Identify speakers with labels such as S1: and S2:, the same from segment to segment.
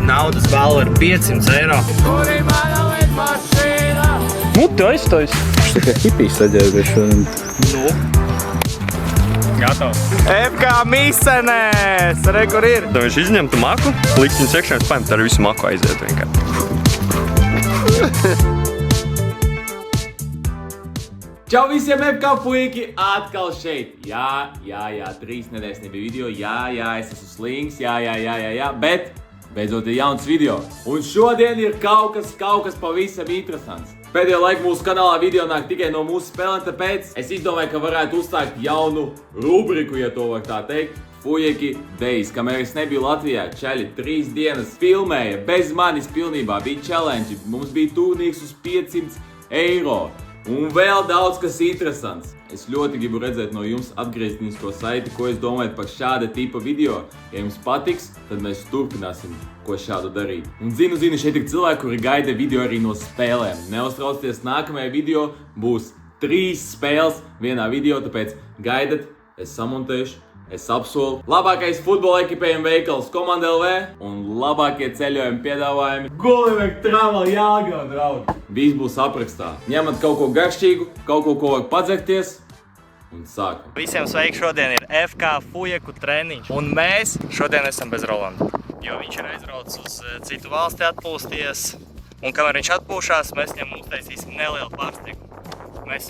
S1: Naudas balva ir 500 eiro.
S2: Muti aiztais.
S3: Tikai hipijs saģērbies šodien.
S1: Nu.
S2: Gatavs.
S1: FK Misenēs! Re, kur ir?
S2: Tad viņš izņemtu maku, likt viņu sekšanai spēm, tad ar visu maku aiziet vienkārši.
S4: Čau visiem FK puiki, atkal šeit. Jā, 3 nedēļas nebija video, jā, es esmu slings, jā, bet beidzot ir jauns video. Un šodien ir kaut kas pavisam interesants. Pēdējo laiku mūsu kanālā video nāk tikai no mūsu spēlēm, tāpēc es izdomāju, ka varētu uzstākt jaunu rubriku, ja to var tā teikt. Fujeki Days, kamēr es nebiju Latvijā, čaļi 3 dienas filmēja, bez manis pilnībā, bija challenge, mums bija turnīrs uz 500 eiro. Un vēl daudz kas interesants. Es ļoti gribu redzēt no jums atgrieznisko saiti, ko es domāju par šāda tipa video. Ja jums patiks, tad mēs turpināsim ko šādu darīt. Un zinu, šeit ir cilvēki, kuri gaida video arī no spēlēm. Neuztraucieties, nākamajā video būs 3 spēles vienā video, tāpēc gaidat, es samontēšu. Es apsolu labākais futbola ekipējuma veikals Komanda LV un labākie ceļojumi piedāvājumi Gulivek Travel Jālgava, draugi. Viss būs aprakstā. Ņemat kaut ko garšķīgu, kaut ko var padzerties un sākam.
S2: Visiem sveiki, šodien ir FK Fujeku treniņš. Un mēs šodien esam bez Rolanda, jo viņš ir aizbraucis uz citu valsti atpūsties. Un kamēr viņš atpūšās, mēs viņam uztaisīsim nelielu pārsteigumu. Mēs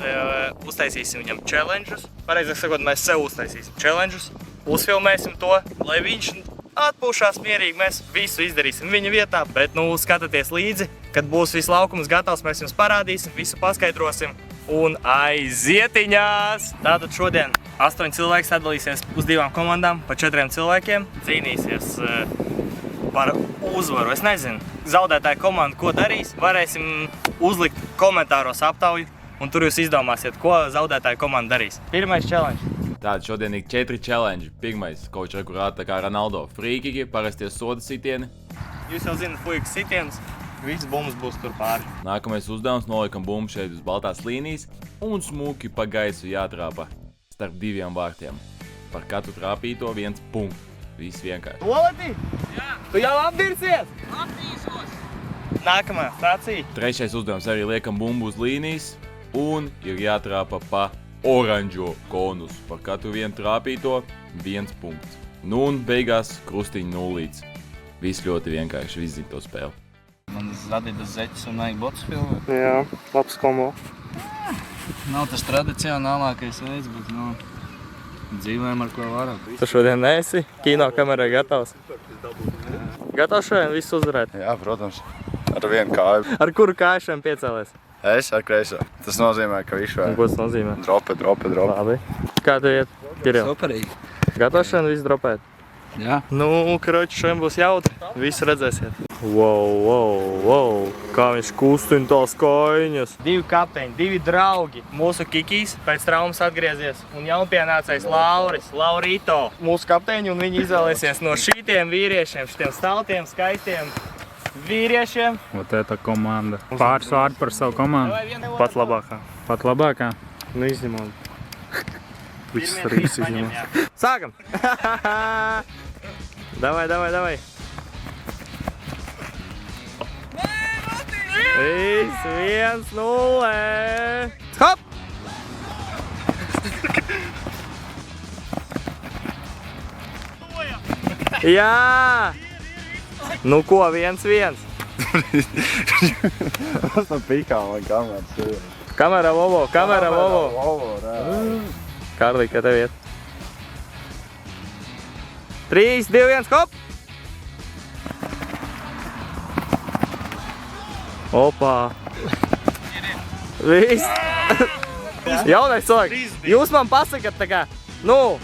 S2: uztaisīsim viņam challenges. Pareizāk sakot, mēs sev uztaisīsim challenges. Uzfilmēsim to, lai viņš atpūšās mierīgi. Mēs visu izdarīsim viņa vietā, bet skatieties līdzi, kad būs viss laukums gatavs, mēs jums parādīsim, visu paskaidrosim un aizietiņās! Tātad šodien 8 cilvēki sadalīsies uz 2 komandām, pa 4 cilvēkiem. Cīnīsies par uzvaru. Es nezinu, zaudētāja komanda ko darīs. Varēsim uzlikt komentāros aptauju. Un tur jūs izdomāsiet, ko zaudētāja komanda darīs. Pirmais challenge.
S4: Tātad šodien ir 4 challenge. Pirmais, kaut rekurāt tā kā Ronaldo. Frīkiki, parasties soda sitieni.
S2: Jūs jau zināt fuikas sitienus. Viss bumbas būs tur pāri.
S4: Nākamais uzdevums, noliekam bumbu šeit uz baltās līnijas un smuki pa gaisu jātrāpa starp 2 vārtiem. Par katru trāpīto 1 punkts. Viss vienkārši.
S2: Oleti? Jā. Tu jau apdirsies? Apdīsos. Nākamā stācija.
S4: Trešais uzdevums arī liekam bumbu uz līnijas. Un ir jātrāpa pa oranžo konus. Par katru 1 trāpīto 1 punkts. Nu un beigās krustiņu nullīts. Viss ļoti vienkārši, viss zina to spēli.
S3: Man Adidas zeķis un Nike bots filmē.
S2: Jā, labs kombo.
S3: Nav tas tradicionālākais veids, bet dzīvojam ar ko varam.
S2: Tu šodien neesi kino kamerai gatavs? Gatavs šodien visu uzvarēt?
S3: Jā, protams. Ar 1 kāju.
S2: Ar kuru kāju šodien piecēlies?
S3: Es ar kreiso. Tas nozīmē, ka viņš
S2: Un ko tas nozīmē?
S3: drope.
S2: Labi. Kā tev iet, Kiril?
S3: Superīgi.
S2: Gatavs šodien visu dropēt?
S3: Jā.
S2: Nu, kroči, šodien būs jautri. Visu redzēsiet. Wow. Kā viņš kustina tās kaiņas. 2 kapteiņi, 2 draugi. Mūsu Kikijs pēc traumas atgriezies. Un jaunpienācais Lauris, Laurito. Mūsu kapteiņi un viņi izvēlēsies no šitiem vīriešiem, šitiem staltiem, skaistiem vīriešiem.
S5: Вот эта команда. Pāris vārdi par savu komandu.
S2: Pat labākā.
S5: Pat labākā.
S2: Nu, izņemot.
S5: Viss rīks izņemot.
S2: Sākam! Davai! Viss 1-0! Hop! Jā! Nu ko, 1-1.
S3: Tas no pikā man kameras.
S2: Kamera Vovo. Kārlī, kā tev iet? 3, 2, 1, hop! Opā! Viss! Jaunais cilvēks, jūs man pasakat tā kā,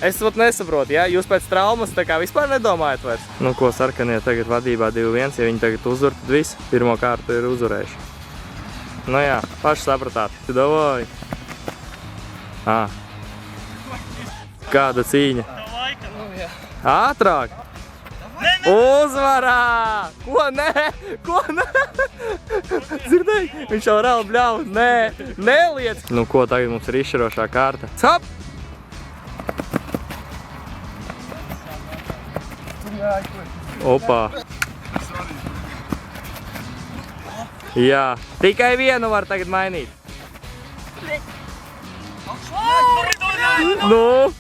S2: es pat nesaprotu, ja? Jūs pēc traumas tā kā vispār nedomājat vairs? Nu ko, sarkanie tagad vadībā 2-1, ja viņi tagad uzvar, tad viss, pirmo kārtu ir uzvarējuši. Nu jā, paši sapratāt. Davai! Kāda cīņa? Ātrāk! Uzvarā! Ko nē? Dzirdēji? Viņš jau reāli bļauj. Neliec! Nu ko, tagad mums ir izšķirošā kārta. Hop! Opā. Jā, tikai vienu var tagad mainīt. Nu?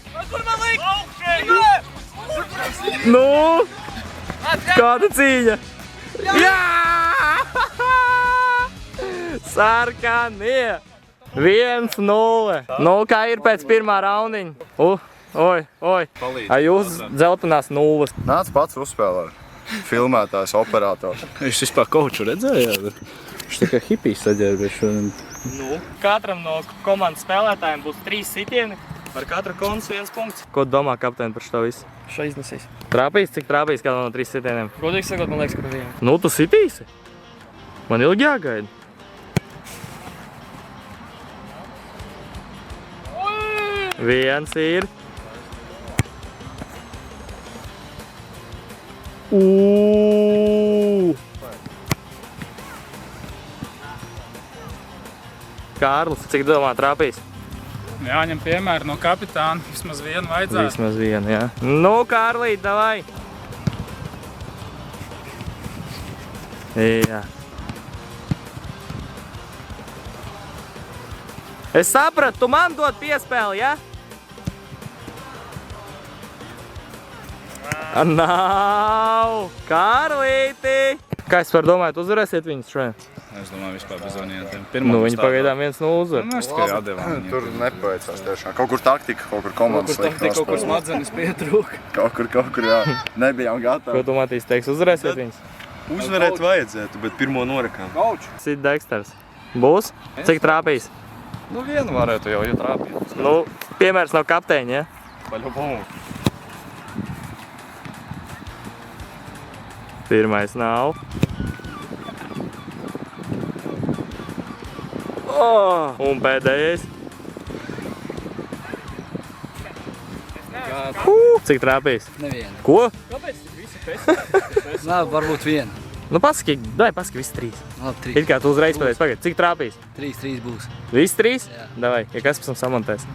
S2: Nu? Kāda cīņa? Jā! Sarkanie! 1-0. Nu, kā ir pēc pirmā raundiņa? Oi. A jūs dzeltenās nulles.
S6: Nāc pats uzspēlē. Filmētājs, operators.
S3: Viņš vispār kauču redzēja? Viņš tā kā hipijs saģērbies šodien.
S2: Nu, katram no komandas spēlētājiem būs 3 sitieni. Par katru konus 1 punkts. Ko domā kapteini par šo visu?
S7: Šo iznesīs.
S2: Trāpīs? Cik trāpīs kādā no 3 sitieniem?
S7: Godīgi sakot, man liekas, ka par vienu.
S2: Nu, tu sitīsi? Man ilgi jāgaida. Viens ir. Kārlis, cik domā trāpīs?
S5: Jāņem piemēru no kapitāna, vismaz vienu vajadzētu.
S2: Vismaz vienu, jā. Nu, Kārlīt, davai! Jā. Es sapratu, tu man dod piespēli, ja? Nav! Kārlīti! Kā es varu domāt, uzvarēsiet viņus šodien?
S3: Es domāju, vispār bez variantiem.
S2: Nu, viņi pagaidām 1-0 uzvar.
S3: Mēs tikai atdevām.
S6: Tur nepaveicās tiešām. Kaut kur taktika, kaut kur komandas slikti
S3: Kaut kur
S6: nospēlē.
S3: smadzenes pietrūka.
S6: Kaut kur, jā. Nebijām
S2: Ko
S6: gatavi.
S2: tu, Matīs, teiks, uzvarēsiet viņus?
S1: Uzvarēt vajadzētu, bet pirmo norakām.
S2: Sit Deksters. Būs? Cik trāpīs?
S3: Nu, vienu varētu jau, ja trāpīt.
S2: Nu, piemērs no kapteiņa, ja?
S3: Paļubumu.
S2: Pirmais nav. Un pēdējais. Cik trāpīs?
S7: Nevienu.
S2: Ko?
S7: Labi, varbūt vienu.
S2: Nu, pasaki, pasaki visi 3.
S7: Labi, 3.
S2: It kā tu uzreiz pateici, pagaid, cik trāpīs?
S7: 3 būs.
S2: Visi 3?
S7: Jā.
S2: Davai, ja kas pēc tam samontēs.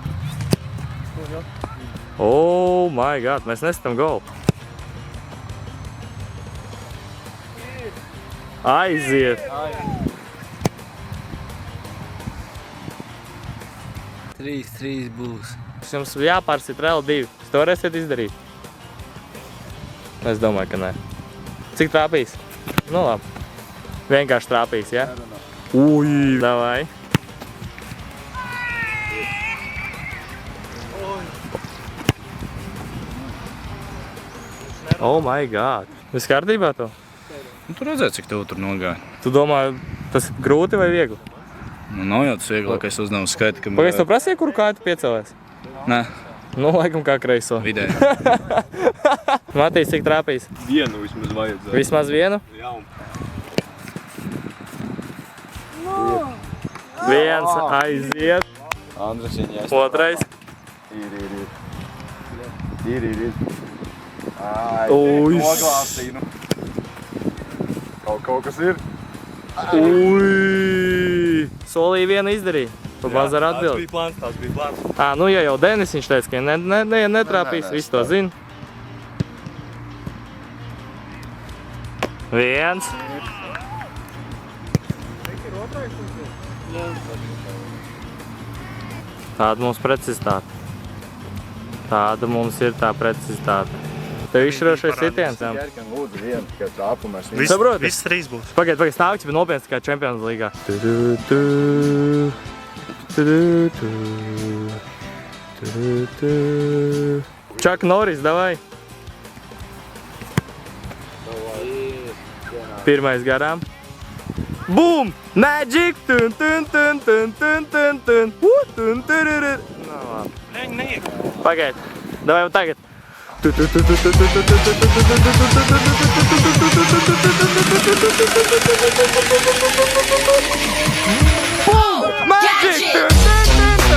S2: Oh my god, mēs nesitam golu. Aiziet!
S7: 3 būs.
S2: Jums jāpārsit vēl 2. Jūs to varēsiet izdarīt? Es domāju, ka nē. Cik trāpīs? Nu labi. Vienkārši trāpīs, ja? Ui! Davai. Oh my god. Viss kārtībā to?
S3: Nu, tu redzēji, cik tev tur nogāja.
S2: Tu domā, tas ir grūti vai viegli?
S3: Nu, nav jau tas vieglākais uzdevums skaita, ka...
S2: Pagaid, tu prasīji, kuru kāju tu piecēlēs?
S3: Nē,
S2: Nu, laikam kā kreiso.
S3: vidēji.
S2: Matīs, cik trāpīs?
S1: Vienu vismaz vajadzētu.
S2: Vismaz vienu?
S1: Jā.
S2: Viens aiziet.
S6: Andres viņas.
S2: Otrais.
S6: Ir. Ai,
S2: Ui.
S6: noglāstīju, nu. Kaut kas ir.
S2: Ui! Solīja vienu izdarīja. Pa bazaru atbildi.
S1: Tas bija plāns.
S2: Nu jau Denis viņš teica, ka netrāpīs,
S6: Nē,
S2: viss to zina. Viens. Tāda mums precizitāte. Tāda mums ir tā precizitāte. Tev izšķirošais sitiens.
S6: Ķerkam, lūdzu, vienu tikai trāpu mēs.
S2: Saproti?
S1: Viss 3 būs.
S2: Pagaid, stāvķi bija nopietns kā Champions līgā. Chuck Norris, davai. Pirmais garām. Boom! Magic! Tun, tun, tun, tun, tun, tun, tun. Tun, tururur. Pagaid, davai jau tagad. Magic!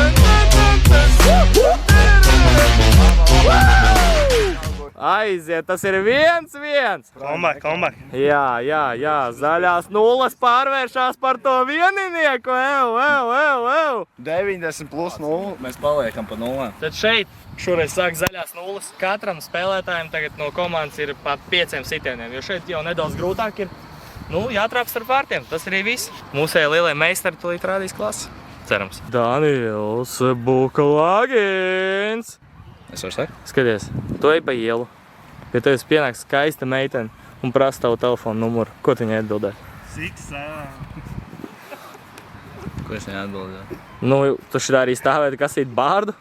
S2: Aiziet, tas ir 1-1.
S1: Comeback.
S2: Jā, zaļās nulles pārvēršās par to vieninieku.
S6: 90 plus 0.
S3: Mēs paliekam pa nulēm.
S2: Tad šeit Šoreiz sāk zaļās nulles. Katram spēlētājiem tagad no komandas ir pa 5 sitieniem, jo šeit jau nedaudz grūtāk ir. Nu, jātrāp starp vārtiem, tas arī viss. Mūsējie lielie meistari tulīt rādīs klases. Cerams. Daniels Bukalagins.
S3: Es varu sakt?
S2: Skaties, tu ej pa ielu. Ja tev pienāks skaista meitene un prasa tavu telefonu numuru, ko tu viņai atbildēt?
S3: Ko es viņai atbildēju?
S2: Nu, tu šitā arī stāvēt kasīt bārdu?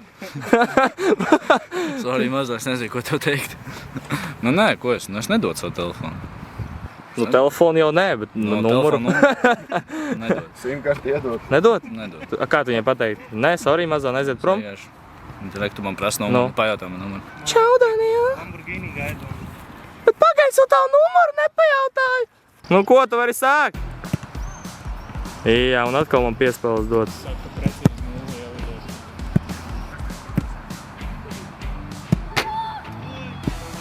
S3: Sorry, mazāk, es nezinu, ko tev teikt. Nu nē, ko es nedodu savu telefonu.
S2: Nu, telefonu jau nē, bet numuru.
S3: Nedod.
S6: Simkarti iedot.
S2: Nedod?
S3: Nedod.
S2: Kā tu viņai pateikt? Nē, sorry, mazā neziet prom.
S3: Un tad tu man prasa numuru, pajautā man numuru.
S2: Čau, Daniela! Bet pagaisu tavu numuru nepajautāju! Nu, ko tu vari sākt? Jā, un atkal man piespēles dots.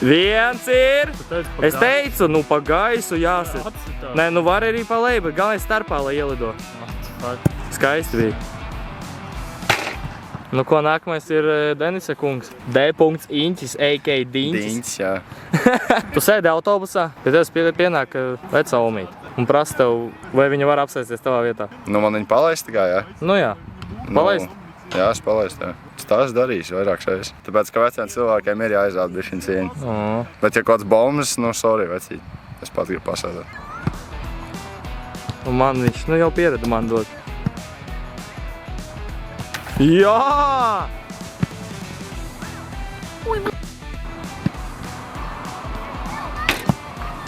S2: Viens ir! Es teicu, nu pa gaisu jāsit. Nē, nu var arī pa leju, bet galvenais starpā, lai ielido. Skaisti bija. Nu ko, nākamais ir Denisa kungs. D. Inķis, a.k.a. Diņķis.
S6: Diņķis, jā.
S2: Tu sēdi autobusā, pie tevis pienāk veca omīte un prasa tev, vai viņa var apsēsties tavā vietā.
S6: Nu, man viņa palaist tikai, jā?
S2: Nu jā, palaist.
S6: Nu, jā, es palaist, jā. Tas darīšu vairākas reizes. Tāpēc, ka veciem cilvēkiem ir jāizrāda bišķiņ cieņa. Bet, ja kāds bombas, nu, sorry, vecīt. Es pat gribu pasēdēt.
S2: Un man viņš, nu jau piereda man dot. Jā!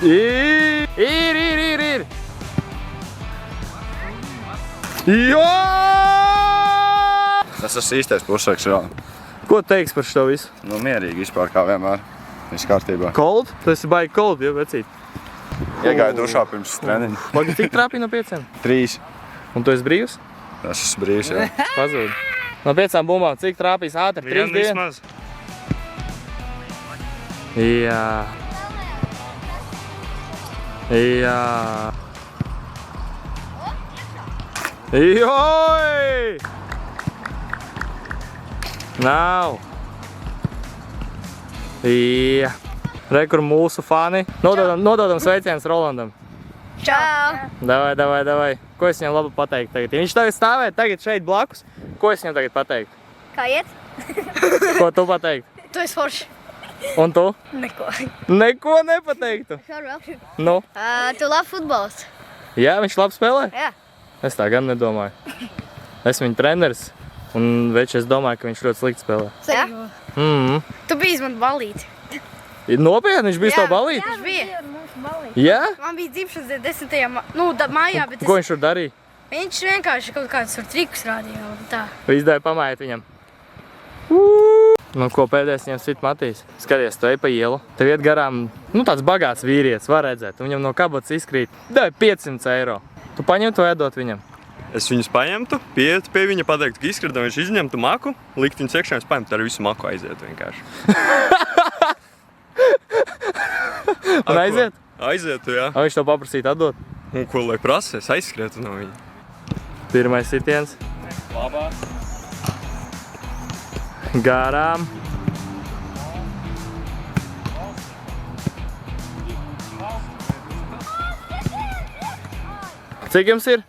S2: Ir! Jā!
S6: Tas esmu īstais pusraks, jā.
S2: Ko teiks par šo visu?
S6: Nu, mierīgi vispār kā vienmēr. Viss kārtībā.
S2: Cold? Tu esi baigi cold, jau vecīt.
S6: Iegāju dušā pirms treniņa.
S2: Pagi, cik trāpīja no 5?
S6: 3.
S2: Un tu esi brīvs?
S6: Es esmu brīvs, jā.
S2: Pazūd. No 5 bumbām, cik trāpīs ātri? 3 dienas? Jā. Joj! Nav. Jā. Re, kur mūsu fani. Nododam sveicienus Rolandam.
S8: Čau!
S2: Davai. Ko es viņam labi pateiktu tagad? Ja viņš tagad stāvēt tagad šeit blakus, ko es viņam tagad pateiktu?
S8: Kā iet?
S2: Ko tu pateiktu?
S8: Tu esi forši.
S2: Un tu?
S8: Neko.
S2: Neko nepateiktu. Nu?
S8: Tu labi futbolists.
S2: Jā, viņš labi spēlē?
S8: Jā.
S2: Es tā gan nedomāju. Esmu viņa treneris, un veči es domāju, ka viņš ļoti slikti spēlē.
S8: Jā? Tu biji man balīti.
S2: Nopietni, viņš bija uz to balīti?
S8: Viņš bija.
S2: Jā?
S8: Man bija dzimšanas 10. Mājā, bet
S2: Ko viņš tur darīja?
S8: viņš vienkārši kaut kādus tur trikus rādīja un tā.
S2: Izdēja pamājot viņam. Nu, ko pēdējais viņam sit Matīs? Skaties, tu ej pa ielu. Tev iet garām, nu tāds bagāts vīrietis, var redzēt. Un viņam no kabatas izkrīt, dēj 500 eiro. Tu paņemtu vai iedot viņam?
S1: Es viņus paņemtu, pieiet pie viņa, pateiktu, ka izskridam, viņš izņemtu maku, likt viņus iekšā, es paņemtu ar visu maku aiziet vienkārši.
S2: Un aiziet?
S1: Aizietu, jā.
S2: Un viņš to paprasīt atdot?
S1: Un ko lai prasa, es aizskrietu no viņa.
S2: Pirmais sitiens.
S3: Labā.
S2: Garām. Cik jums ir?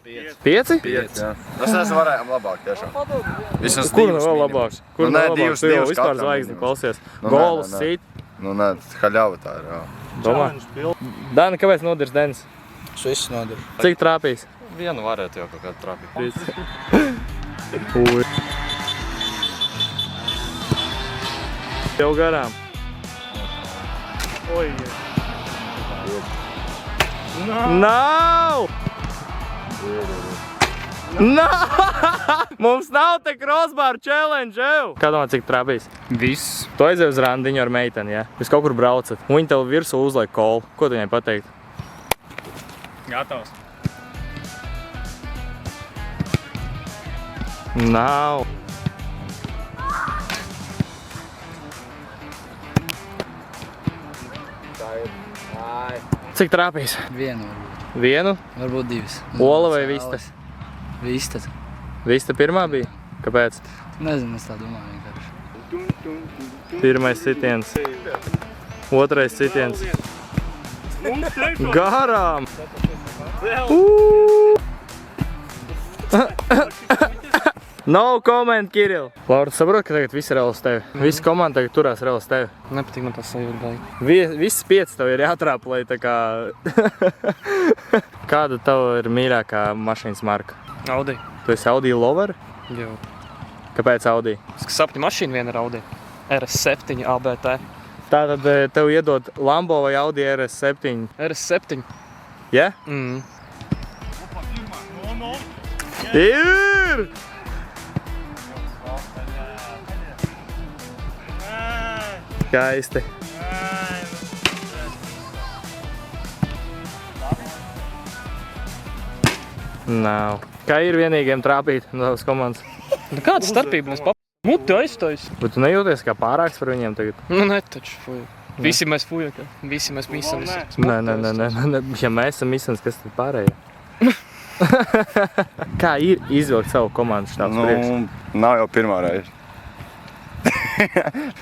S2: 5?
S6: 5, jā. Tas neesmu varējām labāk, tiešām. Vismaz
S2: Kur nu
S6: divas
S2: vēl
S6: minimums.
S2: labāk? Kur
S6: Nu,
S2: nu
S6: nē,
S2: vēl labāk?
S6: divas
S2: Tu jau vispār
S6: katram
S2: zvaigzni
S6: minimums.
S2: klausies.
S6: Nu, nē,
S2: Gols,
S6: nē, nē.
S2: sit.
S6: Nu, nē, haļava tā ir, jā.
S2: Domā? Dani, kāpēc nodirs Denis?
S3: Es visu nodaru.
S2: Cik trāpīs?
S3: Vienu varētu jau kaut kādu trāpīt.
S2: Ui. Jau garām. Oi. Nav! Mums nav te crossbar challenge, ev! Kā domā, cik trāpīs?
S5: Viss.
S2: Tu aizēji uz randiņu ar meiteni, ja? Jūs kaut kur braucat. Un viņi tev virsū uzliek kolu. Ko tu viņai pateikt?
S5: Gatavs.
S2: Nav. Cik trāpīs?
S7: Vienu varbūt.
S2: Vienu?
S7: Varbūt divas.
S2: Ola vai vista?
S7: Vista.
S2: Vista pirmā bija? Kāpēc?
S7: Nezinu, es tā domāju vienkārši.
S2: Pirmais sitiens. Otrais sitiens. Garām! No comment, Kiril! Laura, saprot, ka tagad viss ir reāls tevi? Visa komanda tagad turās reāls tevi.
S7: Nepatīk man tas sajūta baigi.
S2: Viss 5 tev ir jātrāp, lai tā kā... Kāda tev ir mīļākā mašīnas marka?
S7: Audi.
S2: Tu esi Audi lover?
S7: Jā.
S2: Kāpēc Audi?
S7: Sapņu mašīna viena ir Audi. RS7 ABT.
S2: Tātad tev iedod Lambo vai Audi RS7?
S7: RS7.
S2: Ja? Ir! Skaisti. Nav. Kā ir vienīgiem trāpīt no tavas komandas?
S7: Kāda starpība? Es muti aizstājas.
S2: Bet tu nejūties kā pārāks par viņiem tagad?
S7: Nu, ne taču, fuj. Visi mēs fujaka. Visi mēs mīsanis.
S2: Nē. Ja mēs esam mīsanis, kas tad pārējie? Kā ir izvilkt savu komandu štāvs priekš?
S6: Nav jau pirmā reize.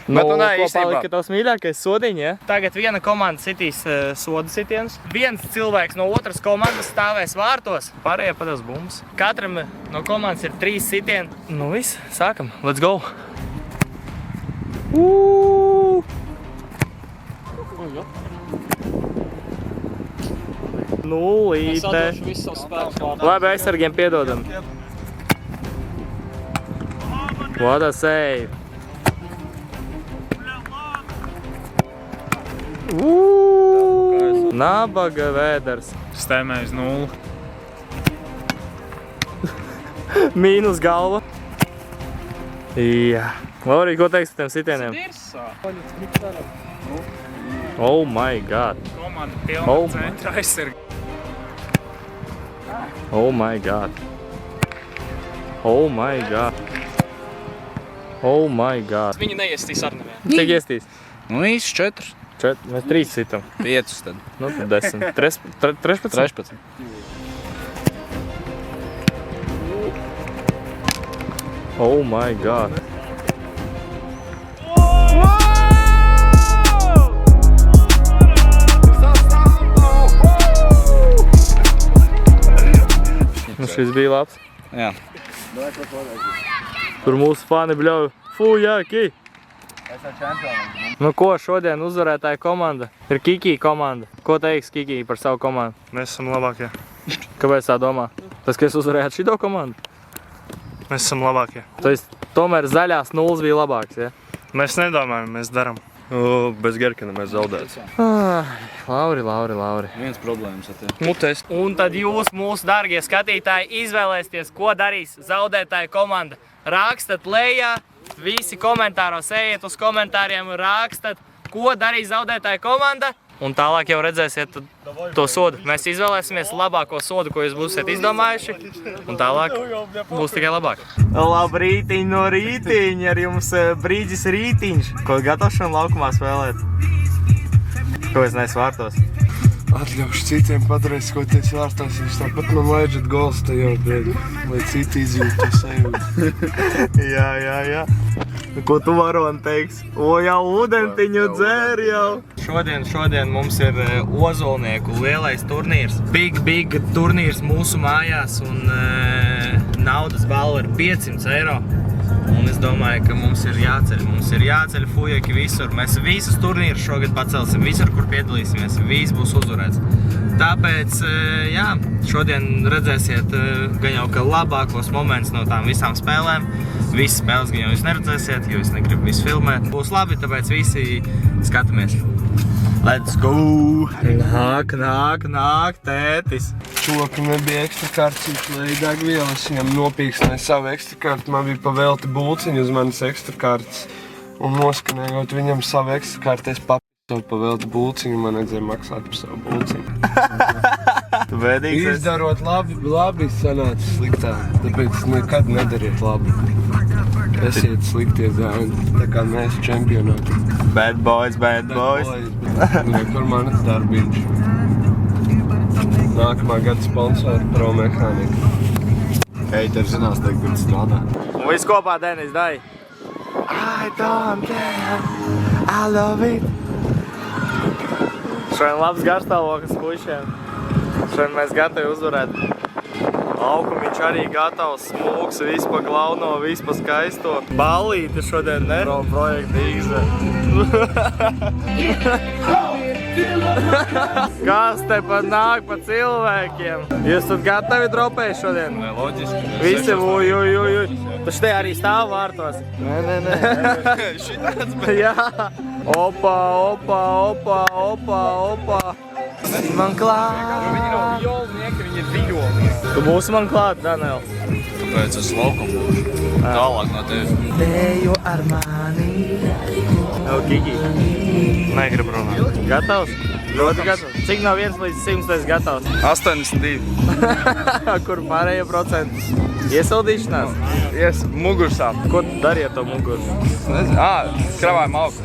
S2: Nu, ko palika tavs mīļākais sodiņi, ja? Tagad viena komanda sitīs soda sitienus. Viens cilvēks no otras komandas stāvēs vārtos. Pārējie pados bumbas. Katram no komandas ir 3 sitieni. Nu viss, sākam. Let's go! Nulīte.
S7: Visu savu spēku.
S2: Labi, aizsargiem piedodam. What a save! Nabaga vēders.
S5: Stēmē uz 0.
S2: Mīnus galva. Jā. Laurī, ko teiks par tiem sitieniem? Oh my god.
S5: Komanda pilna
S2: Oh.
S5: centra aizsarga.
S2: Oh my god. Oh my god. Oh my god.
S7: Viņi neiestīs ar nevienu.
S2: Cik iestīs?
S3: Nu, īsti 4.
S2: Mēs 3 sitam.
S3: 5 tad.
S2: Nu, tad 10. 13?
S3: 13.
S2: Oh my god. Nu, šis bija labs.
S3: Jā.
S2: Tur mūsu fani bļauj. Fujaki! Nu ko, šodien uzvarētāja komanda ir Kiki komanda. Ko teiks Kiki par savu komandu?
S1: Mēs esam labākie.
S2: Kāpēc tā domā? Tas, ka es uzvarētu šito komandu?
S1: Mēs esam labākie.
S2: Tomēr zaļās nulles bija labāks, ja?
S1: Mēs nedomājam, mēs daram. Bez Gerkina mēs zaudētu.
S2: Lauri.
S3: Viens problēmas ar tevi.
S7: Mutēs.
S2: Un tad jūs, mūsu dārgie skatītāji, izvēlēsieties, ko darīs zaudētāja komanda. Rakstat lejā, visi komentāros ejiet uz komentāriem, rakstat, ko darīs zaudētāja komanda. Un tālāk jau redzēsiet to sodu. Mēs izvēlēsimies labāko sodu, ko jūs būsiet izdomājuši. Un tālāk būs tikai labāk. Labrītiņ no rītiņa, ar jums Brīdžis Rītiņš. Ko gatavs šodien laukumā spēlēt? Ko es neesmu vārtos?
S9: Atļaušu citiem patreiz skoties vārtās, viņš tāpat man laižat gols tajā, lai citi izjūt to sajūtu.
S2: Jā. Ko tu varoni teiks? O, jau ūdentiņu dzēri jau. Šodien mums ir Ozolnieku lielais turnīrs. Big turnīrs mūsu mājās un naudas balva ir 500 eiro. Un es domāju, ka mums ir jāceļ fujaki visur. Mēs visus turnīrus šogad pacelsim, visur, kur piedalīsimies, viss būs uzvarēts. Tāpēc, jā, šodien redzēsiet gan jau ka labākos momentus no tām visām spēlēm. Visas spēles gan jau jūs neredzēsiet, jo es negribu visu filmēt. Būs labi, tāpēc visi skatāmies. Let's go! Nāk, tētis!
S9: Čokam nebija ekstra karts, lai degvielas, viņam nopīksnēja savu ekstra kartu, man bija pavēlti bulciņu uz manis ekstra karts. Un noskanējot viņam savu ekstra kartu, es pavēlti bulciņu, man vajadzēja maksāt par savu bulciņu.
S2: Tu bēdīgs esi?
S9: Izdarot labi sanāca sliktā, tāpēc nekad nedariet labi. Esiet sliktie zēni, tā kā mēs čempionāti.
S2: Bad boys.
S9: Kur manas darbiņš. Nākamā gada sponsori Pro Mehānika.
S6: Eiteri zinās teikt, kur strādā.
S2: Un viss kopā, Denis, dai!
S9: I don't care, I love it.
S2: Šodien labs garstāvoklis puišiem. Šodien mēs gatavi uzvarēt. Laukumiņš arī gatavs, smūgs, viss pa glauno, viss pa skaisto. Ballīti šodien, ne? Pro projekta Igze. Kas te pat nāk pa cilvēkiem? Jūs tad gatavi dropēt šodien?
S6: Nē, loģiski.
S2: Visi uj. Taču te arī stāv vārtos.
S6: Nē. Šitāds, bet...
S2: Jā. Opa. Man klāt.
S6: Viņi nav violnieki, viņi ir viļonieki.
S2: Tu būsi man klāt, Daniel.
S6: Tāpēc es laukam būšu. Tālāk no tevis.
S2: Teju ar mani. Kiki. Negribu runāt. Gatavs? Ļoti gatavs. Cik no 1 līdz 100 esi gatavs?
S6: 82.
S2: Kur pārējie procenti? Iesildīšanās?
S6: Mugursām.
S2: Ko tu dari ar to muguru?
S6: Kravājam augu.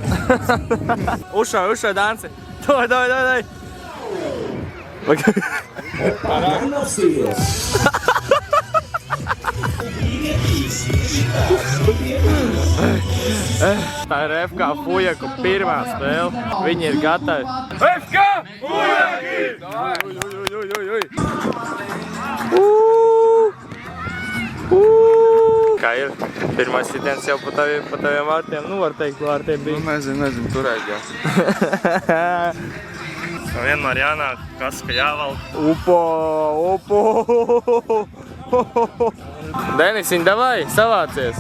S2: Ušai, danci. Doj. Tā ir FK Fujeku pirmā spēle. Viņi ir gatavi.
S6: FK Fujeki!
S2: Kā ir? Pirmais sitiens jau pa taviem vārtiem. Nu, var teikt, vārtiem bija.
S6: Nezinu, turēt jā.
S2: Vienmēr jānāk, kas, ka jāvalk. Upo. Denis, viņi davai, savācies.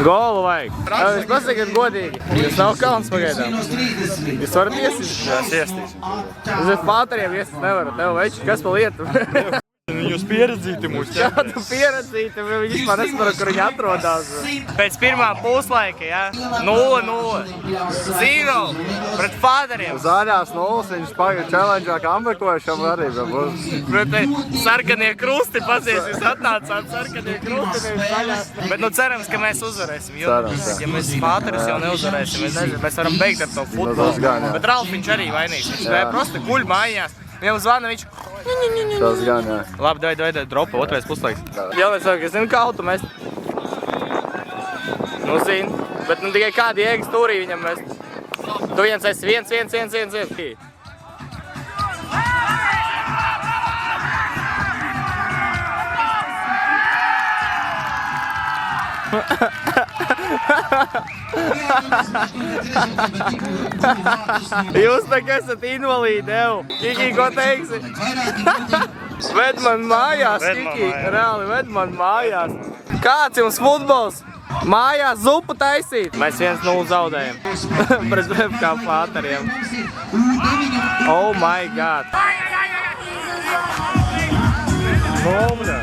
S2: Golu vajag. Jūs pasakiet godīgi. Jūs nav kauns pagaidām. Jūs varat iesist? Jā, es iestīšu. Jūs ar pāteriem iesist nevarat. Tev veči, kas pa lietu?
S1: Jūs pieredzīti mūs.
S2: Jā, tu pieredzīti, viņi vispār nesaprot, kur viņi atrodās. Pēc pirmā puslaika, jā? 0-0. 0 pret pāteriem.
S6: Zaļās nulles, viņš pagad challenge'ā kambekojušam arī būs.
S2: Pret sarkanie krusti, pasies, jūs atnācāt sarkanie krusti, nevis zaļās. Bet nu cerams, ka mēs uzvarēsim, jo, ja mēs pāteris jau neuzvarēsim, mēs varam beigt ar to futbolu. Bet Ralfiņš arī vainīgs, viņš tā prosti guļ mājās. Viņam zvana, viņš...
S6: Tas gan, jā.
S2: Labi, dod, dropa, otrais puslaiks. Jālēc saka, es zinu, kā autu mest. Nu, zinu, bet nu tikai kādi jēgas turī viņam mest. Tu viens esi, viens. Jūs tā kā esat invalīdi, ev. Kiki, ko teiksi? Ved man mājās, Kiki. Reāli, ved man mājās. Kāds jums futbols? Mājās zupu taisīt. Mēs 1-0 zaudējam. Pret FK pāteriem. Oh my god. Nomļa.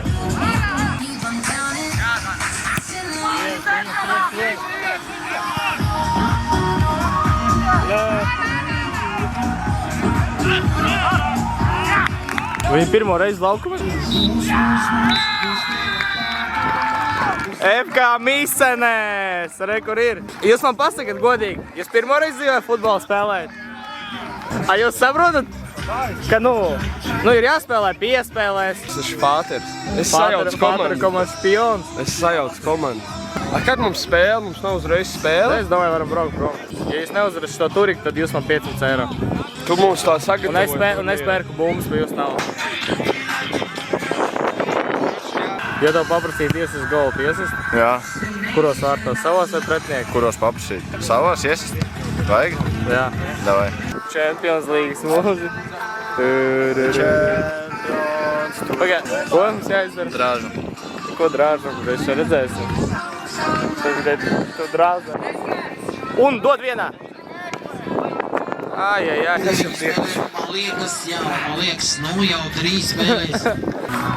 S2: Viņi pirmo reizi laukumā? FK Misenēs! Re, kur ir? Jūs man pasakat godīgi, jūs pirmo reizi dzīvē futbolu spēlējat? A jūs saprotat? Ka ir jāspēlē piespēlēs.
S9: Es esmu pāteris. Es sajaucu komandu.
S2: Komandas pions.
S9: Es sajaucu komandu. Kad mums spēle, mums nav uzreiz spēle.
S2: Es domāju, varam braukt prom. Ja jūs neuzvarēsiet to turiku, tad jūs man 500 eiro.
S9: Tu mums tā sagatavoji.
S2: Un es pērku bumbas, pa jūs nav. Ja tev paprasīt iesist golu, tu iesist?
S6: Jā.
S2: Kuros vārtos? Savos vai pretnieku?
S6: Kuros paprasīt? Savos iesist? Vajag?
S2: Jā.
S6: Davai.
S2: Champions Līgas mūzi. Champions. Pagā, ko mums jāizdara?
S6: Drāžam.
S2: Ko drāžam? Mēs šo redzēsim. Tu drāžam. Un dod vienā. Ai.
S10: Man liekas, nu jau 3 spēlēs.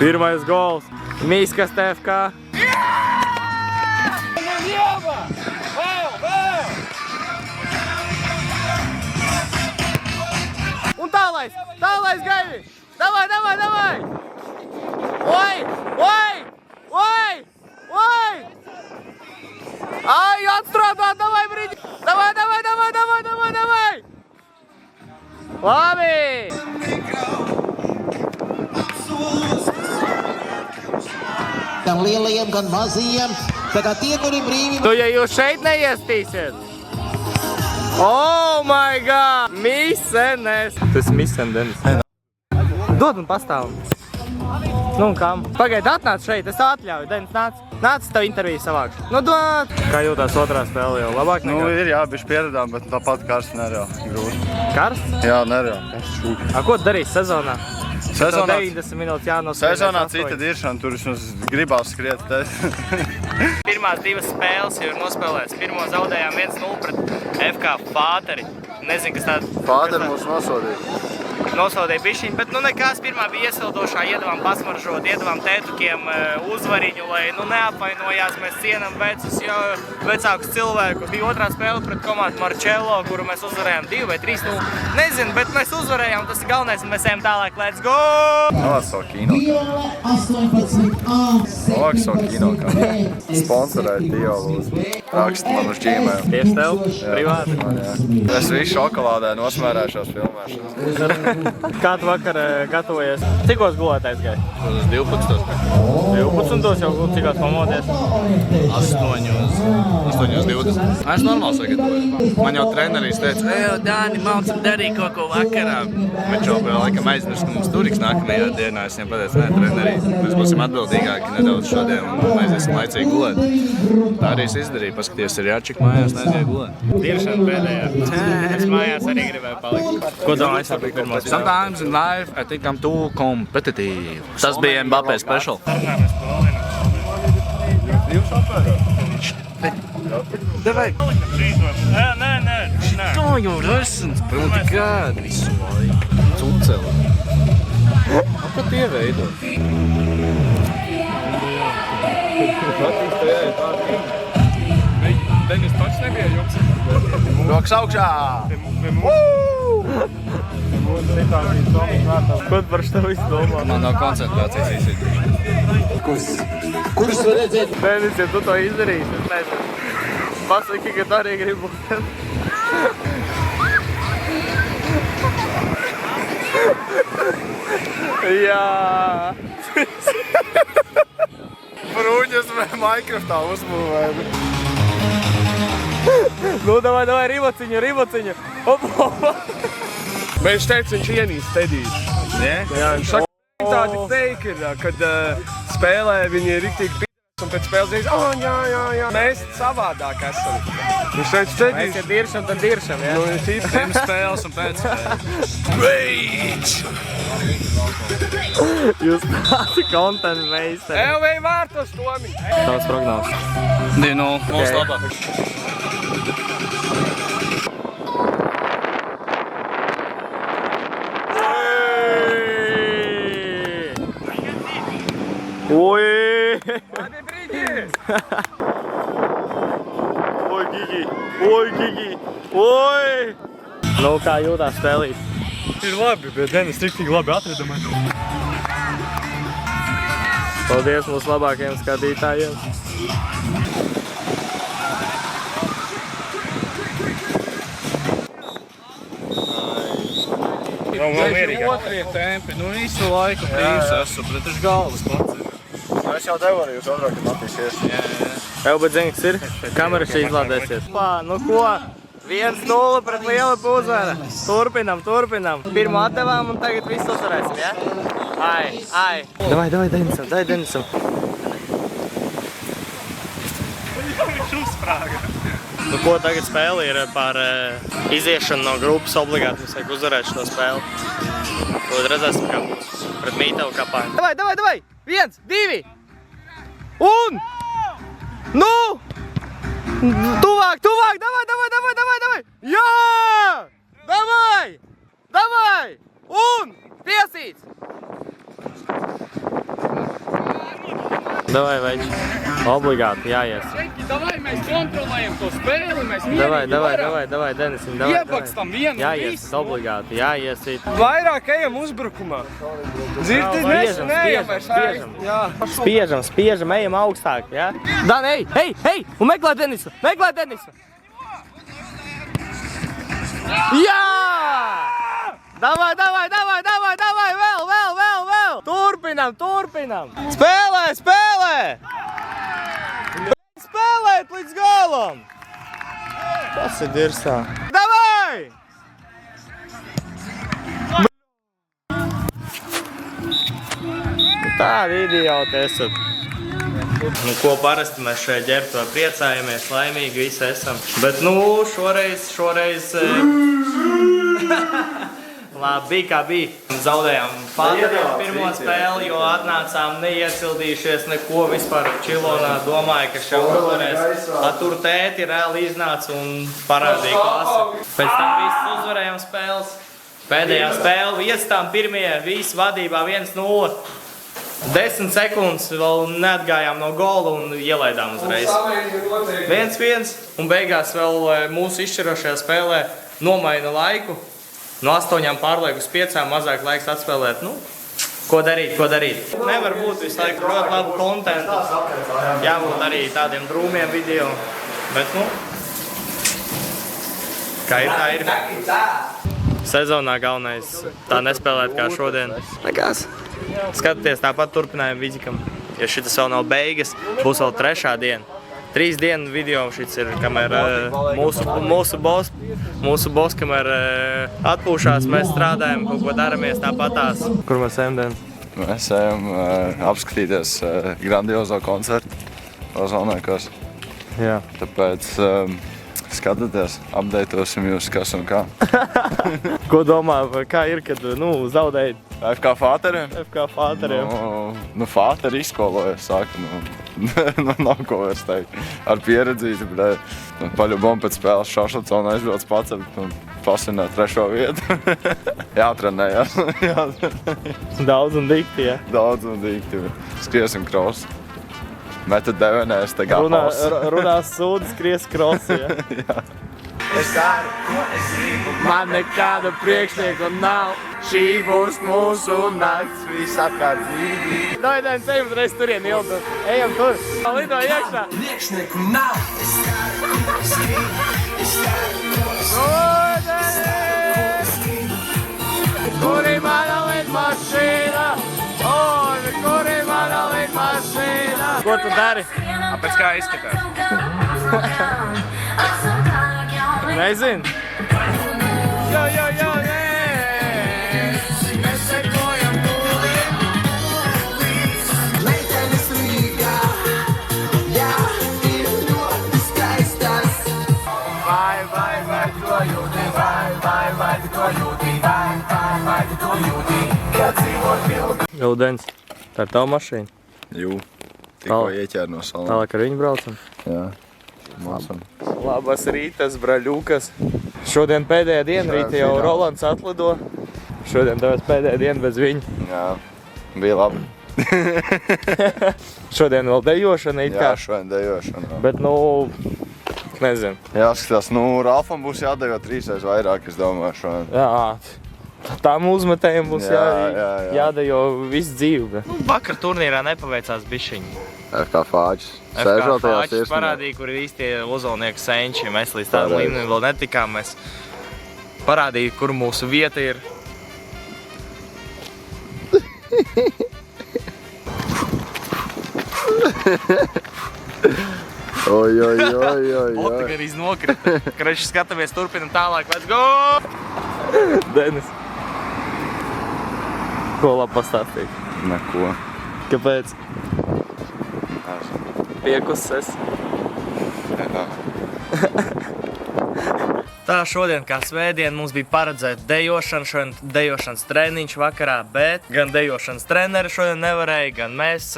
S2: Pirmais gols. Mīskas TFK. Un tālais gaidi! Davai! Oi! Ai, atstrādā, davai brīdi! Davai! Labi!
S10: Gan lielajiem, gan mazajiem Tā kā tie, kuri brīvi
S2: Tu, ja jūs šeit neiestīsiet. Oh my god! Misenes! Tas misen, Denis. Dod man pastāvu. Nu un kam? Pagaid, atnāc šeit, es atļauju. Denis, nāc. Nāc tev interviju savākšu. Nu dod! Kā jūtās otrā spēle jau? Labāk
S6: Nu,
S2: nekā?
S6: ir jā, bišķi pieredām, bet tāpat karsts nereāli grūti.
S2: Karsts?
S6: Jā, nereāli. Karsts šūki.
S2: A, ko tu darīsi sezonā?
S6: Sezonā,
S2: 90 minūtes jānospēlē.
S6: sezonā cita diršana, tur vismaz gribās skriet.
S2: Pirmās divas spēles jau ir nospēlētas. Pirmo zaudējām 1-0 pret FK Fāteri. Nezinu, kas tāda...
S6: Fāderi mūs nosodīja.
S2: Nosaudēja bišķiņu, bet nu nekas, pirmā bija iesildošā, iedavām pasmaržot, iedavām tētukiem uzvariņu, lai nu neapvainojās, mēs cienam vecākus cilvēkus. Bija otrā spēle pret komandu Marcello, kuru mēs uzvarējām 2 vai 3-0. Nezinu, bet mēs uzvarējām, tas ir galvenais, un mēs ejam tālāk, let's go!
S6: Novāk savu kino.
S10: Viola 18A.
S6: Novāk savu kino, kā sponsorēt Diolu. Rakst man uz Gmail.
S2: Tieši tev, privāti.
S6: Es visu šokolādē nosmērēšos filmēšanas.
S2: Kā tu vakar gatavojies? Cikos gulētais gai?
S3: 12.
S2: 12. jau cikos pamodies?
S3: 8:20. Es normāli sagatavoju. Man jau treneris teica, ej, Dāni, mācam darīt kaut ko vakarā. Bet jau laikam aizmirst, ka mums turiks nākamajā dienā. Es viņam pateicu, nē, trenerī, mēs būsim atbildīgāki nedaudz šodien un aiziesim laicīgi gulēt. Tā arī es izdarīju, paskaties, ir jāčik mājās, neaizēju gulēt.
S2: Diršana pēdējā. Es mājās arī gribēju palikt. Ko domāju par pirmo spēli?
S3: Sometimes in life, I think I'm too competitive. Tas bija Mbappé special. Davai!
S2: Nē.
S3: To jau resens, pildi kādi visu laiku. Cuceli. Ko tie veido?
S5: Denis pats nebija jums.
S6: Rokas augšā!
S2: Ko tu par šo visu domā?
S3: Man nav koncentrācijas īsi.
S10: Kurus var redzēt?
S2: Denis, ja tu to izdarīsi, es nezinu. Pasaki, ka tu arī gribi būt. Jā!
S6: Brūģes Minecraftā uzbūvēju.
S2: Nu, davai, ribociņu. Opa!
S9: Bet viņš teica, viņš ienīst Tediju.
S6: Nē?
S9: Jā, viņš saka, tādi fake ir, kad spēlē viņi ir riktīgi p***s un pēc spēles teiks, jā. Mēs savādāk esam. Viņš teica, Tedijs.
S2: Mēs ja diršam, tad diršam, jā?
S9: Nu, ir tīpa.
S3: Pirms spēles un pēc spēles.
S2: Jūs tādi content meistari.
S9: LV vārtos, Tomi!
S2: Tavs prognozes.
S3: 2-0. Mums labāk.
S2: Oi! Oi, Gigi! Nu, kā jūtās spēlīt?
S1: Ir labi, bet Denis tik labi atrada man.
S2: Paldies mūsu labākajiem skatītājiem.
S3: Otrie tempi, nu visu laiku brīvs esmu, bet es galvas koncertu.
S6: Es jau devu arī uz otro, kad Matīs ies.
S2: Jau, bet zini, kas ir? Kamera šī izlādēsies. Nu ko? 1-0 pret Lielupju uzvara. Turpinam. Pirmo atdevām un tagad visu uzvarēsim, ja? Ai. Davai, Denisam.
S1: Viņš uzsprāga.
S2: Nu ko, tagad spēle ir par iziešanu no grupas obligāti. Mums vajag uzvarēt šo spēli. Tad redzēsim, kā būs pret Mītavu kapāņu. Davai! 1, 2! Un! Nu! Tuvāk! Davai! Jā! Davai! Un! Piesīts! Davai, veči. Obligāti, jāies.
S5: Davai, mēs kontrolējam to spēli, mēs
S2: Davai, Denisim,
S5: iebakstam vienu un
S2: jāies,
S5: visu.
S2: obligāti, jāiesīt.
S9: Vairāk ejam uzbrukumā. Dzirdi, mēs neejam vairs. Jā.
S2: Spiežam, ejam augstāk, jā? Dan, ej, un meklē Denisu! Jā! Davai, vēl! Turpinam! Spēlē! iet līdz galam! Tas ir dirsā. Davai! Tādi idioti esat. Nu, ko parasti mēs šeit ģērbtuvē priecājamies, laimīgi visi esam. Bet, nu, šoreiz... Labi, bija kā bija. Zaudējām Fāteriem pirmo spēli, jo atnācām neiecildījušies neko vispār Čilonā. Domāju, ka šeit uzvarēs. Tur tēti reāli iznāca un parādīja klasi. Pēc tam viss uzvarējām spēles. Pēdējā spēle, viestām pirmie, visi vadībā 1-0. 10 sekundes vēl neatgājām no gola un ielaidām uzreiz. 1-1 un beigās vēl mūsu izšķirošajā spēlē nomaina laiku. No 8 pārliek uz 5, mazāk laiks atspēlēt. Nu, ko darīt? Nevar būt visu laiku ļoti labu kontentu. Jābūt arī tādiem drūmiem video. Bet, nu, kā ir, tā ir. Sezonā galvenais tā nespēlēt kā šodien. Nekās. Skatieties, tāpat turpinājumu vidikam. Ja šitas vēl nav beigas, būs vēl 3. diena. 3 dienu video šits ir, kamēr mūsu boss, kamēr atpūšās, mēs strādājam, kaut ko daramies tāpatās. Kur mēs ejam, Dien?
S6: Mēs ejam apskatīties grandiozo koncertu Ozolniekos.
S2: Jā.
S6: Tāpēc skatieties, updateosim jūs kas un kā.
S2: Ko domā, kā ir, kad, zaudēji?
S6: FK Fāteriem?
S2: FK Fāteriem.
S6: Nu, Fāteri izskolojas, saka, nav ko vairs teikt. Ar pieredzīti, paļubom pēc spēles Šašlicona aizbrauc pacelt un pasināt 3. vietu. Jātrenējās.
S2: Daudz un dikti, ja?
S6: Daudz un dikti. Skriesim krosu. Metat devenēs, te gāpās.
S2: Runās sūdi, skries krosi, ja?
S6: Jā.
S2: Es daru, ko es gribu, man nekāda priekšnieku nav. Šī būs mūsu nakts, visapkārt dzīvi. Daidaini, ejam reiz turien ildu. Ejam tur. Lido iekšā. Priekšnieku nav. Es daru, ko es gribu. Es daru, ko es gribu. Kur ir mana lidmašīna? Kur ir mana lidmašīna? Ko tu dari?
S3: Pēc kā izskatās?
S2: Nezinu. Jo, nē! Mēs sekojam tūlim. Meitenes Rīgā, jā, ir ļoti skaistas. Vai, to jūti, vai, to jūti, vai, to jūti, kad dzīvot ilgi. Gaudens, tā ir tava mašīna?
S6: Jū, tikko ieķēr no salām.
S2: Tālāk ar viņu braucam?
S6: Jā. Mācam.
S2: Labas rītas, braļukas. Šodien pēdējā diena, rīta jau Rolands atlido. Šodien tev pēdējā diena bez viņa.
S6: Jā, bija labi.
S2: Šodien vēl dejošana it kā.
S6: Jā, šodien dejošana.
S2: Bet, nezinu.
S6: Jāskatās, Ralfam būs jādejo 3 vairāk, es domāju, šodien.
S2: Jā, tām uzmetējiem būs jādejo visu dzīvi. Vakar turnīrā nepaveicās bišķiņi.
S6: FK Fāģis.
S2: FK Fāģis parādīja, kur ir īstie Ozolnieku senči. Mēs līdz tādu līmeni vēl netikām. Mēs parādīja, kur mūsu vieta ir.
S6: Oi.
S2: Bota gan iznokrita. Kreši skatāmies, turpinam tālāk. Let's go! Denis. Ko labi pastāstīt?
S6: Neko.
S2: Kāpēc? Piekuses. Tā šodien kā svētdien mums bija paredzēta dejošana, šodien dejošanas treniņš vakarā, bet gan dejošanas treneri šodien nevarēja, gan mēs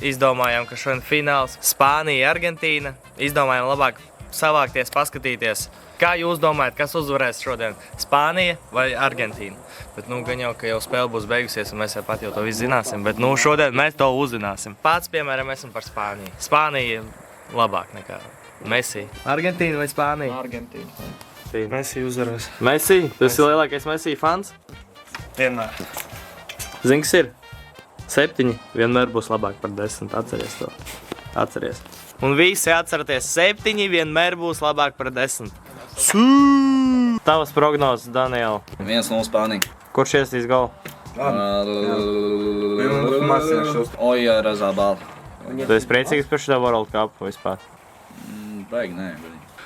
S2: izdomājām, ka šodien fināls Spānija, Argentīna. Izdomājām labāk savākties, paskatīties. Kā jūs domājat, kas uzvarēs šodien? Spānija vai Argentīna? Bet gan jau, ka jau spēle būs beigusies un mēs jau pat jau to visu zināsim, bet šodien mēs to uzzināsim. Pats, piemēram, esmu par Spāniju. Spānija labāk nekā Messi. Argentīna vai Spānija?
S3: Argentīna.
S2: Messi uzvarēs. Messi? Tu esi lielākais Messi fans?
S3: Vienmēr.
S2: Zini, kas ir? 7 vienmēr būs labāk par 10. Atceries to. Atceries. Un visi atceraties, 7 vienmēr būs labāk par 10. Tavas prognozes, Daniela.
S3: 1-0 Spānija.
S2: Kurš iestīs golu?
S3: Oja Razabal.
S2: Tu esi priecīgs par šo World Cup vispār?
S3: Baigi, nē.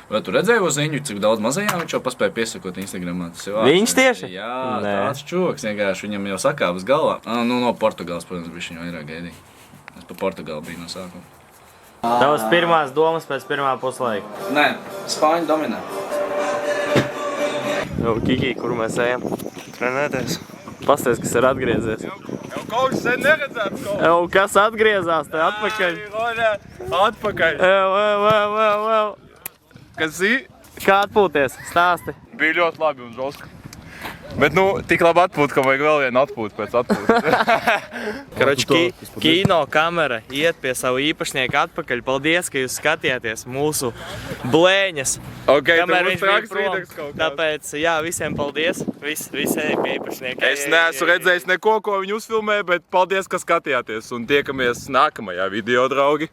S3: Vai tu redzēji uz ziņu, cik daudz mazajām viņš jau paspēja piesakot Instagramā? Tas ir
S2: Viņš tieši?
S3: Jā,
S2: Nē.
S3: tāds čoks, vienkārši viņam jau sakāvas galvā. Nu, no Portugāles, protams, bija viņa vairāk gaidīja. Es pa Portugāli biju no sākuma.
S2: Tavas pirmās domas pēc pirmā puslaika.
S3: Nē, Spāņi dominē.
S2: Kiki, kur mēs ejam? Trenēties. Pasties, kas ir atgriezies.
S1: Jau kaut kas sen neredzēts kaut.
S2: Kas atgriezās te atpakaļ?
S1: Atpakaļ. Kas ir?
S2: Kā atpūties? Stāsti.
S1: Bija ļoti labi un drosku. Bet, tik labi atpūta, ka vajag vēl vienu atpūtu pēc atpūtas.
S2: Karoči, kino kamera iet pie savu īpašnieku atpakaļ. Paldies, ka jūs skatījāties mūsu blēņas. Kamēr viņš bija prom. Tāpēc, jā, visiem paldies. Visi ej pie īpašnieka.
S1: Es neesmu redzējis neko, ko viņi uzfilmēja, bet paldies, ka skatījāties. Un tiekamies nākamajā video, draugi.